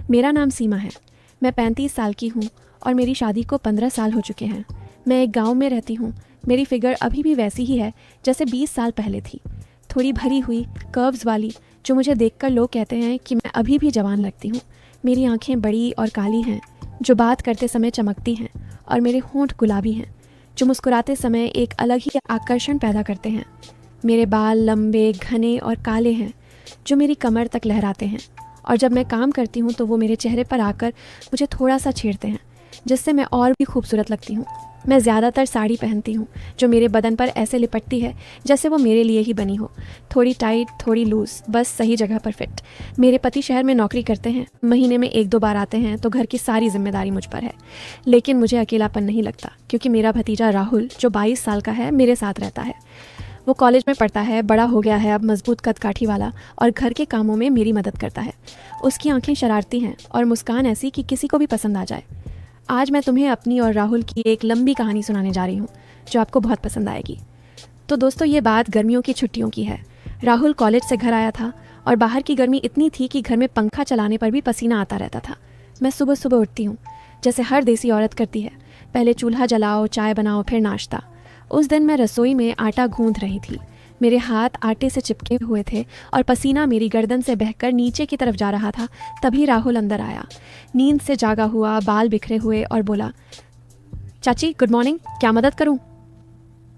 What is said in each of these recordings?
मेरा नाम सीमा है। मैं 35 साल की हूँ और मेरी शादी को 15 साल हो चुके हैं। मैं एक गांव में रहती हूँ। मेरी फिगर अभी भी वैसी ही है जैसे 20 साल पहले थी, थोड़ी भरी हुई, कर्व्स वाली, जो मुझे देखकर लोग कहते हैं कि मैं अभी भी जवान लगती हूँ। मेरी आंखें बड़ी और काली हैं जो बात करते समय चमकती हैं, और मेरे होंठ गुलाबी हैं जो मुस्कुराते समय एक अलग ही आकर्षण पैदा करते हैं। मेरे बाल लंबे, घने और काले हैं जो मेरी कमर तक लहराते हैं, और जब मैं काम करती हूँ तो वो मेरे चेहरे पर आकर मुझे थोड़ा सा छेड़ते हैं, जिससे मैं और भी खूबसूरत लगती हूँ। मैं ज़्यादातर साड़ी पहनती हूँ जो मेरे बदन पर ऐसे लिपटती है जैसे वो मेरे लिए ही बनी हो, थोड़ी टाइट, थोड़ी लूज़, बस सही जगह पर फिट। मेरे पति शहर में नौकरी करते हैं, महीने में 1-2 बार आते हैं, तो घर की सारी जिम्मेदारी मुझ पर है। लेकिन मुझे अकेलापन नहीं लगता, क्योंकि मेरा भतीजा राहुल, जो 22 साल का है, मेरे साथ रहता है। वो कॉलेज में पढ़ता है, बड़ा हो गया है अब, मजबूत कदकाठी वाला, और घर के कामों में मेरी मदद करता है। उसकी आंखें शरारती हैं और मुस्कान ऐसी कि किसी को भी पसंद आ जाए। आज मैं तुम्हें अपनी और राहुल की एक लंबी कहानी सुनाने जा रही हूँ जो आपको बहुत पसंद आएगी। तो दोस्तों, ये बात गर्मियों की छुट्टियों की है। राहुल कॉलेज से घर आया था और बाहर की गर्मी इतनी थी कि घर में पंखा चलाने पर भी पसीना आता रहता था। मैं सुबह सुबह उठती हूँ, जैसे हर देसी औरत करती है। पहले चूल्हा जलाओ, चाय बनाओ, फिर नाश्ता। उस दिन मैं रसोई में आटा गूंथ रही थी। मेरे हाथ आटे से चिपके हुए थे और पसीना मेरी गर्दन से बहकर नीचे की तरफ जा रहा था। तभी राहुल अंदर आया, नींद से जागा हुआ, बाल बिखरे हुए, और बोला, चाची गुड मॉर्निंग, क्या मदद करूं?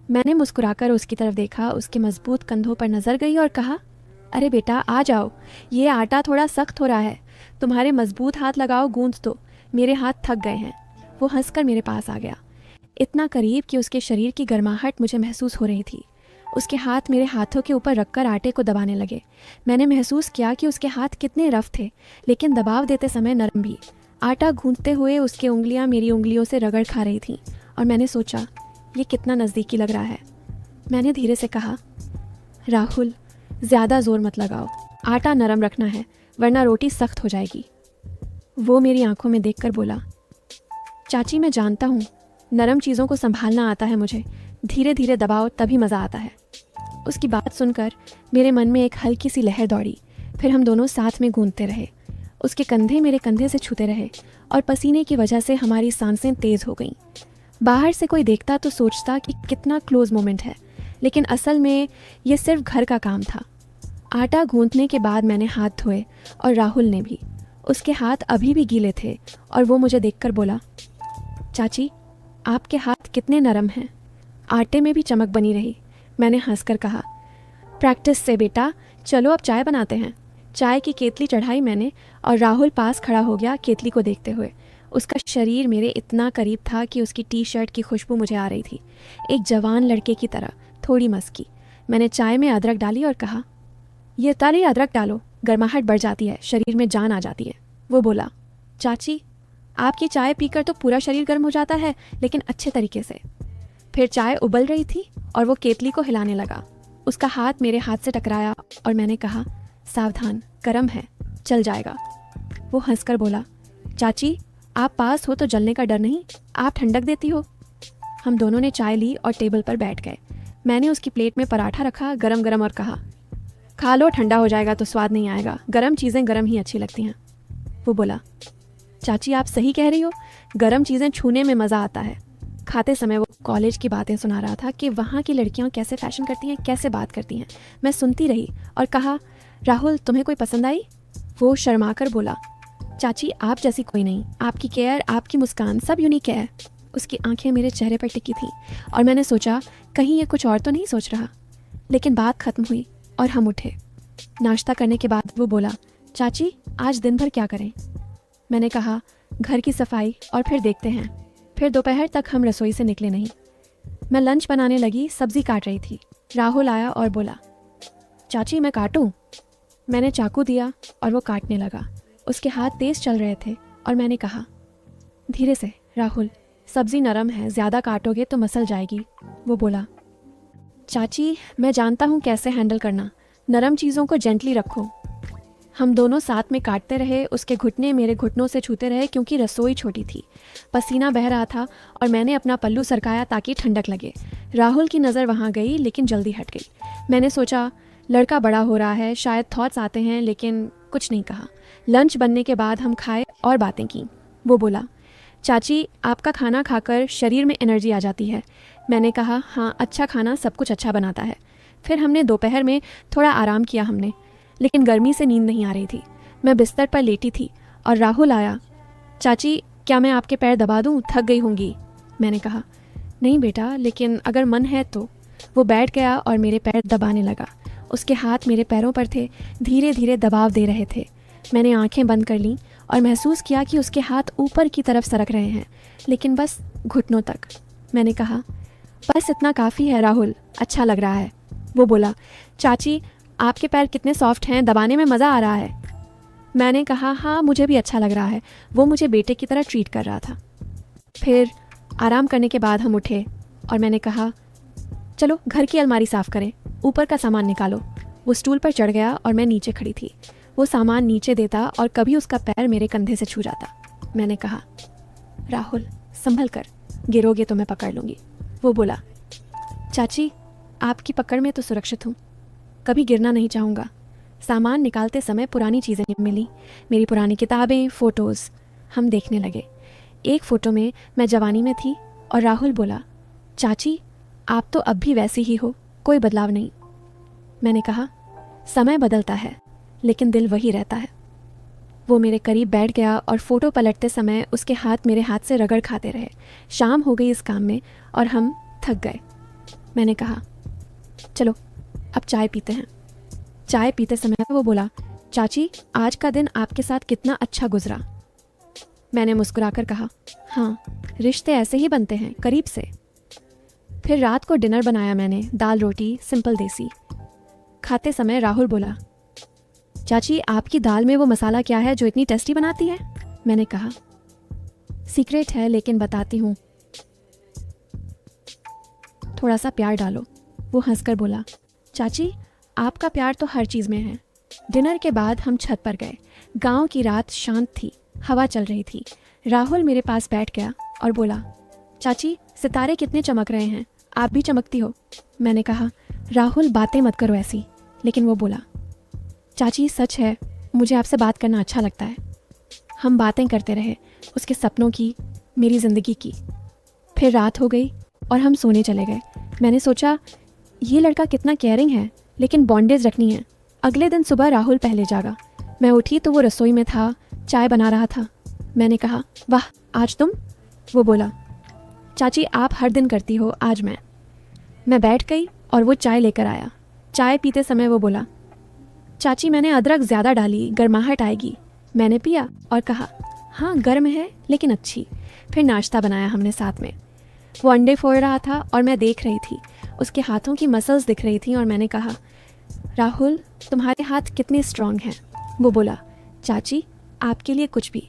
मैंने मुस्कुराकर उसकी तरफ देखा। उसके मजबूत कंधों पर नजर गई और कहा, अरे बेटा आ जाओ, ये आटा थोड़ा सख्त हो रहा है, तुम्हारे मजबूत हाथ लगाओ, गूंथ दो, मेरे हाथ थक गए हैं। वो हंसकर मेरे पास आ गया, इतना करीब कि उसके शरीर की गर्माहट मुझे महसूस हो रही थी। उसके हाथ मेरे हाथों के ऊपर रखकर आटे को दबाने लगे। मैंने महसूस किया कि उसके हाथ कितने रफ थे, लेकिन दबाव देते समय नरम भी। आटा गूंथते हुए उसकी उंगलियां मेरी उंगलियों से रगड़ खा रही थीं, और मैंने सोचा, ये कितना नज़दीकी लग रहा है। मैंने धीरे से कहा, राहुल ज़्यादा ज़ोर मत लगाओ, आटा नरम रखना है वरना रोटी सख्त हो जाएगी। वो मेरी आंखों में देखकर बोला, चाची मैं जानता हूँ, नरम चीज़ों को संभालना आता है मुझे, धीरे धीरे दबाओ तभी मज़ा आता है। उसकी बात सुनकर मेरे मन में एक हल्की सी लहर दौड़ी। फिर हम दोनों साथ में गूंथते रहे। उसके कंधे मेरे कंधे से छूते रहे और पसीने की वजह से हमारी सांसें तेज़ हो गईं। बाहर से कोई देखता तो सोचता कि कितना क्लोज मोमेंट है, लेकिन असल में ये सिर्फ घर का काम था। आटा गूंथने के बाद मैंने हाथ धोए और राहुल ने भी। उसके हाथ अभी भी गीले थे और वो मुझे देखकर बोला, चाची आपके हाथ कितने नरम हैं। आटे में भी चमक बनी रही। मैंने हंसकर कहा, प्रैक्टिस से बेटा, चलो अब चाय बनाते हैं। चाय की केतली चढ़ाई मैंने और राहुल पास खड़ा हो गया केतली को देखते हुए। उसका शरीर मेरे इतना करीब था कि उसकी टी शर्ट की खुशबू मुझे आ रही थी, एक जवान लड़के की तरह, थोड़ी मस्की। मैंने चाय में अदरक डाली और कहा, ये ताली अदरक डालो, गर्माहट बढ़ जाती है, शरीर में जान आ जाती है। वो बोला, चाची आपकी चाय पीकर तो पूरा शरीर गर्म हो जाता है, लेकिन अच्छे तरीके से। फिर चाय उबल रही थी और वो केतली को हिलाने लगा। उसका हाथ मेरे हाथ से टकराया और मैंने कहा, सावधान, गर्म है, चल जाएगा। वो हंसकर बोला, चाची आप पास हो तो जलने का डर नहीं, आप ठंडक देती हो। हम दोनों ने चाय ली और टेबल पर बैठ गए। मैंने उसकी प्लेट में पराठा रखा गरम गरम और कहा, खा लो, ठंडा हो जाएगा तो स्वाद नहीं आएगा, गरम चीज़ें गरम ही अच्छी लगती हैं। वो बोला, चाची आप सही कह रही हो, गरम चीज़ें छूने में मज़ा आता है। खाते समय वो कॉलेज की बातें सुना रहा था कि वहाँ की लड़कियाँ कैसे फैशन करती हैं, कैसे बात करती हैं। मैं सुनती रही और कहा, राहुल तुम्हें कोई पसंद आई? वो शर्माकर बोला, चाची आप जैसी कोई नहीं, आपकी केयर, आपकी मुस्कान, सब यूनिक है। उसकी आंखें मेरे चेहरे पर टिकी थीं और मैंने सोचा कहीं ये कुछ और तो नहीं सोच रहा। लेकिन बात खत्म हुई और हम उठे। नाश्ता करने के बाद वो बोला, चाची आज दिन भर क्या करें? मैंने कहा, घर की सफाई और फिर देखते हैं। फिर दोपहर तक हम रसोई से निकले नहीं। मैं लंच बनाने लगी, सब्जी काट रही थी। राहुल आया और बोला, चाची मैं काटूं? मैंने चाकू दिया और वो काटने लगा। उसके हाथ तेज चल रहे थे और मैंने कहा, धीरे से राहुल, सब्जी नरम है, ज़्यादा काटोगे तो मसल जाएगी। वो बोला, चाची मैं जानता हूँ कैसे हैंडल करना, नरम चीज़ों को जेंटली रखो। हम दोनों साथ में काटते रहे। उसके घुटने मेरे घुटनों से छूते रहे क्योंकि रसोई छोटी थी। पसीना बह रहा था और मैंने अपना पल्लू सरकाया ताकि ठंडक लगे। राहुल की नज़र वहाँ गई लेकिन जल्दी हट गई। मैंने सोचा लड़का बड़ा हो रहा है, शायद थॉट्स आते हैं, लेकिन कुछ नहीं कहा। लंच बनने के बाद हम खाए और बातें की। वो बोला, चाची आपका खाना खाकर शरीर में एनर्जी आ जाती है। मैंने कहा, हाँ, अच्छा खाना सब कुछ अच्छा बनाता है। फिर हमने दोपहर में थोड़ा आराम किया हमने, लेकिन गर्मी से नींद नहीं आ रही थी। मैं बिस्तर पर लेटी थी और राहुल आया। चाची क्या मैं आपके पैर दबा दूँ, थक गई होंगी। मैंने कहा, नहीं बेटा, लेकिन अगर मन है तो। वो बैठ गया और मेरे पैर दबाने लगा। उसके हाथ मेरे पैरों पर थे, धीरे धीरे दबाव दे रहे थे। मैंने आंखें बंद कर लीं और महसूस किया कि उसके हाथ ऊपर की तरफ सरक रहे हैं, लेकिन बस घुटनों तक। मैंने कहा, बस इतना काफ़ी है राहुल, अच्छा लग रहा है। वो बोला, चाची आपके पैर कितने सॉफ्ट हैं, दबाने में मज़ा आ रहा है। मैंने कहा, हाँ मुझे भी अच्छा लग रहा है। वो मुझे बेटे की तरह ट्रीट कर रहा था। फिर आराम करने के बाद हम उठे और मैंने कहा, चलो घर की अलमारी साफ़ करें, ऊपर का सामान निकालो। वो स्टूल पर चढ़ गया और मैं नीचे खड़ी थी। वो सामान नीचे देता और कभी उसका पैर मेरे कंधे से छू जाता। मैंने कहा, राहुल संभल कर, गिरोगे तो मैं पकड़ लूँगी। वो बोला, चाची आपकी पकड़ में तो सुरक्षित हूँ, कभी गिरना नहीं चाहूँगा। सामान निकालते समय पुरानी चीज़ें मिली, मेरी पुरानी किताबें, फ़ोटोज़। हम देखने लगे। एक फ़ोटो में मैं जवानी में थी और राहुल बोला, चाची आप तो अब भी वैसी ही हो, कोई बदलाव नहीं। मैंने कहा, समय बदलता है लेकिन दिल वही रहता है। वो मेरे करीब बैठ गया और फ़ोटो पलटते समय उसके हाथ मेरे हाथ से रगड़ खाते रहे। शाम हो गई इस काम में और हम थक गए। मैंने कहा, चलो अब चाय पीते हैं। चाय पीते समय वो बोला, चाची आज का दिन आपके साथ कितना अच्छा गुजरा। मैंने मुस्कुराकर कहा, हाँ रिश्ते ऐसे ही बनते हैं, करीब से। फिर रात को डिनर बनाया मैंने, दाल रोटी, सिंपल देसी। खाते समय राहुल बोला, चाची आपकी दाल में वो मसाला क्या है जो इतनी टेस्टी बनाती है। मैंने कहा, सीक्रेट है लेकिन बताती हूँ, थोड़ा सा प्यार डालो। वो हंसकर बोला, चाची आपका प्यार तो हर चीज़ में है। डिनर के बाद हम छत पर गए। गांव की रात शांत थी, हवा चल रही थी। राहुल मेरे पास बैठ गया और बोला, चाची सितारे कितने चमक रहे हैं, आप भी चमकती हो। मैंने कहा, राहुल बातें मत करो ऐसी। लेकिन वो बोला, चाची सच है, मुझे आपसे बात करना अच्छा लगता है। हम बातें करते रहे, उसके सपनों की, मेरी ज़िंदगी की। फिर रात हो गई और हम सोने चले गए। मैंने सोचा ये लड़का कितना केयरिंग है, लेकिन बॉन्डेज रखनी है। अगले दिन सुबह राहुल पहले जागा। मैं उठी तो वो रसोई में था, चाय बना रहा था। मैंने कहा, वाह आज तुम। वो बोला, चाची आप हर दिन करती हो, आज मैं बैठ गई और वो चाय लेकर आया। चाय पीते समय वो बोला, चाची मैंने अदरक ज़्यादा डाली, गर्माहट आएगी। मैंने पिया और कहा, हाँ गर्म है लेकिन अच्छी। फिर नाश्ता बनाया हमने साथ में। वो अंडे फोड़ रहा था और मैं देख रही थी, उसके हाथों की मसल्स दिख रही थी और मैंने कहा, राहुल तुम्हारे हाथ कितने स्ट्रांग हैं। वो बोला, चाची आपके लिए कुछ भी।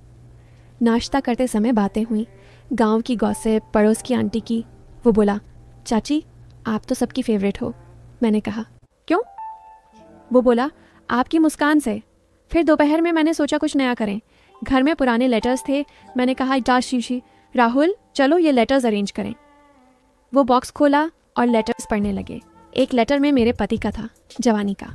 नाश्ता करते समय बातें हुई, गांव की गॉसिप, पड़ोस की आंटी की। वो बोला, चाची आप तो सबकी फेवरेट हो। मैंने कहा, क्यों। वो बोला, आपकी मुस्कान से। फिर दोपहर में मैंने सोचा कुछ नया करें। घर में पुराने लेटर्स थे। मैंने कहा, डाश शीशी, राहुल चलो ये लेटर्स अरेंज करें। वो बॉक्स खोला और लेटर्स पढ़ने लगे। एक लेटर में मेरे पति का था, जवानी का।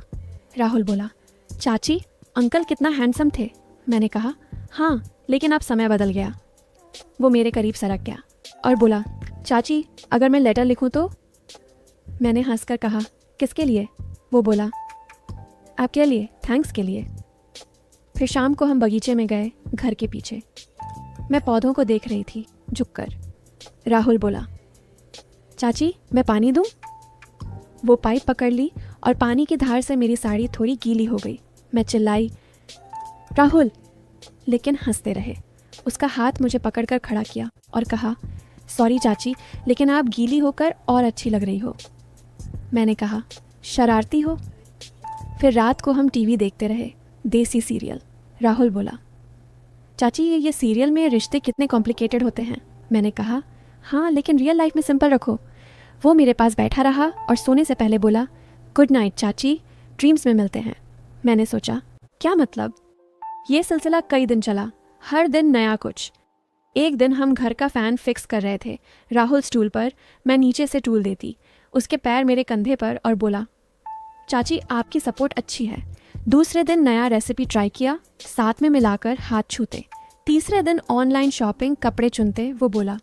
राहुल बोला, चाची अंकल कितना हैंडसम थे। मैंने कहा, हाँ लेकिन अब समय बदल गया। वो मेरे करीब सरक गया और बोला, चाची अगर मैं लेटर लिखूं तो। मैंने हंसकर कहा, किसके लिए। वो बोला, आपके लिए, थैंक्स के लिए। फिर शाम को हम बगीचे में गए, घर के पीछे। मैं पौधों को देख रही थी झुककर। राहुल बोला, चाची मैं पानी दूं। वो पाइप पकड़ ली और पानी की धार से मेरी साड़ी थोड़ी गीली हो गई। मैं चिल्लाई, राहुल, लेकिन हंसते रहे। उसका हाथ मुझे पकड़कर खड़ा किया और कहा, सॉरी चाची, लेकिन आप गीली होकर और अच्छी लग रही हो। मैंने कहा, शरारती हो। फिर रात को हम टीवी देखते रहे, देसी सीरियल। राहुल बोला, चाची ये सीरियल में रिश्ते कितने कॉम्प्लिकेटेड होते हैं। मैंने कहा, हाँ लेकिन रियल लाइफ में सिंपल रखो। वो मेरे पास बैठा रहा और सोने से पहले बोला, गुड नाइट चाची, ड्रीम्स में मिलते हैं। मैंने सोचा, क्या मतलब। ये सिलसिला कई दिन चला, हर दिन नया कुछ। एक दिन हम घर का फ़ैन फिक्स कर रहे थे। राहुल स्टूल पर, मैं नीचे से टूल देती, उसके पैर मेरे कंधे पर, और बोला, चाची आपकी सपोर्ट अच्छी है, दूसरे दिन नया रेसिपी ट्राई किया, साथ में मिलाकर हाथ छूते। तीसरे दिन ऑनलाइन शॉपिंग, कपड़े चुनते। वो बोला,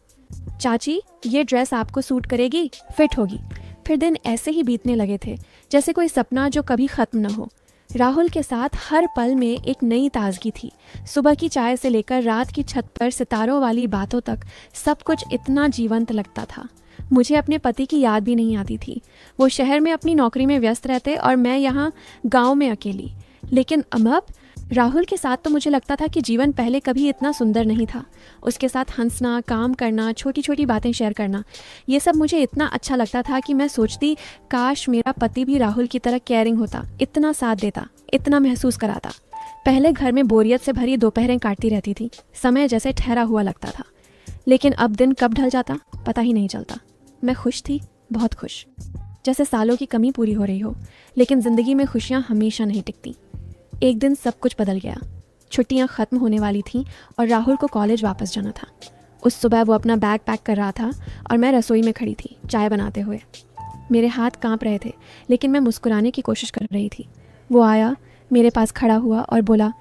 चाची ये ड्रेस आपको सूट करेगी, फिट होगी। फिर दिन ऐसे ही बीतने लगे थे जैसे कोई सपना जो कभी ख़त्म न हो। राहुल के साथ हर पल में एक नई ताजगी थी। सुबह की चाय से लेकर रात की छत पर सितारों वाली बातों तक सब कुछ इतना जीवंत लगता था। मुझे अपने पति की याद भी नहीं आती थी। वो शहर में अपनी नौकरी में व्यस्त रहते और मैं यहाँ गांव में अकेली। लेकिन अब राहुल के साथ तो मुझे लगता था कि जीवन पहले कभी इतना सुंदर नहीं था। उसके साथ हंसना, काम करना, छोटी छोटी बातें शेयर करना, ये सब मुझे इतना अच्छा लगता था कि मैं सोचती काश मेरा पति भी राहुल की तरह केयरिंग होता, इतना साथ देता, इतना महसूस कराता। पहले घर में बोरियत से भरी दोपहरें काटती रहती थी, समय जैसे ठहरा हुआ लगता था। लेकिन अब दिन कब ढल जाता पता ही नहीं चलता। मैं खुश थी, बहुत खुश, जैसे सालों की कमी पूरी हो रही हो। लेकिन ज़िंदगी में खुशियाँ हमेशा नहीं टिकती। एक दिन सब कुछ बदल गया। छुट्टियां ख़त्म होने वाली थीं और राहुल को कॉलेज वापस जाना था। उस सुबह वो अपना बैग पैक कर रहा था और मैं रसोई में खड़ी थी चाय बनाते हुए। मेरे हाथ कांप रहे थे लेकिन मैं मुस्कुराने की कोशिश कर रही थी। वो आया, मेरे पास खड़ा हुआ और बोला,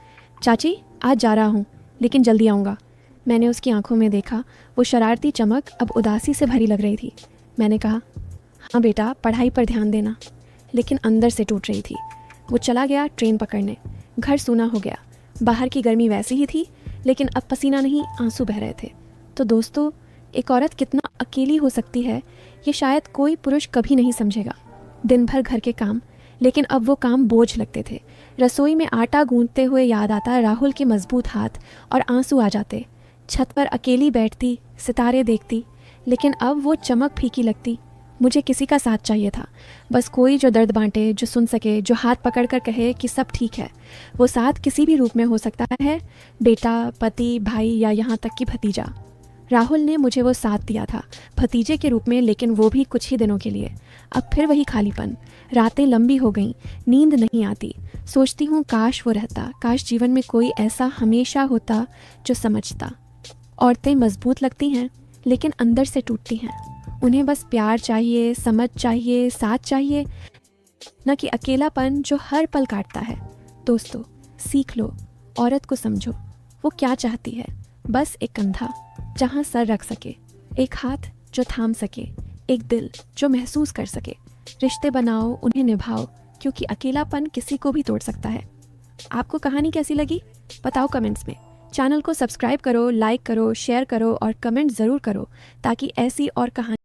चाची आज जा रहा हूँ लेकिन जल्दी आऊँगा। मैंने उसकी आंखों में देखा, वो शरारती चमक अब उदासी से भरी लग रही थी। मैंने कहा, हाँ बेटा पढ़ाई पर ध्यान देना। लेकिन अंदर से टूट रही थी। वो चला गया ट्रेन पकड़ने। घर सूना हो गया। बाहर की गर्मी वैसी ही थी लेकिन अब पसीना नहीं, आंसू बह रहे थे। तो दोस्तों, एक औरत कितना अकेली हो सकती है ये शायद कोई पुरुष कभी नहीं समझेगा। दिन भर घर के काम, लेकिन अब वो काम बोझ लगते थे। रसोई में आटा गूंथते हुए याद आता राहुल के मजबूत हाथ और आंसू आ जाते। छत पर अकेली बैठती, सितारे देखती, लेकिन अब वो चमक फीकी लगती। मुझे किसी का साथ चाहिए था, बस कोई जो दर्द बांटे, जो सुन सके, जो हाथ पकड़ कर कहे कि सब ठीक है। वो साथ किसी भी रूप में हो सकता है, बेटा, पति, भाई या यहाँ तक कि भतीजा। राहुल ने मुझे वो साथ दिया था भतीजे के रूप में, लेकिन वो भी कुछ ही दिनों के लिए। अब फिर वही खालीपन। रातें लंबी हो गईं, नींद नहीं आती। सोचती हूँ काश वो रहता, काश जीवन में कोई ऐसा हमेशा होता जो समझता। औरतें मजबूत लगती हैं लेकिन अंदर से टूटती हैं। उन्हें बस प्यार चाहिए, समझ चाहिए, साथ चाहिए, न कि अकेलापन जो हर पल काटता है। दोस्तों, सीख लो, औरत को समझो। वो क्या चाहती है? बस एक कंधा जहाँ सर रख सके, एक हाथ जो थाम सके, एक दिल जो महसूस कर सके। रिश्ते बनाओ, उन्हें निभाओ, क्योंकि अकेलापन किसी को भी तोड़ सकता है। आपको कहानी कैसी लगी बताओ कमेंट्स में। चैनल को सब्सक्राइब करो, लाइक करो, शेयर करो और कमेंट ज़रूर करो ताकि ऐसी और कहानी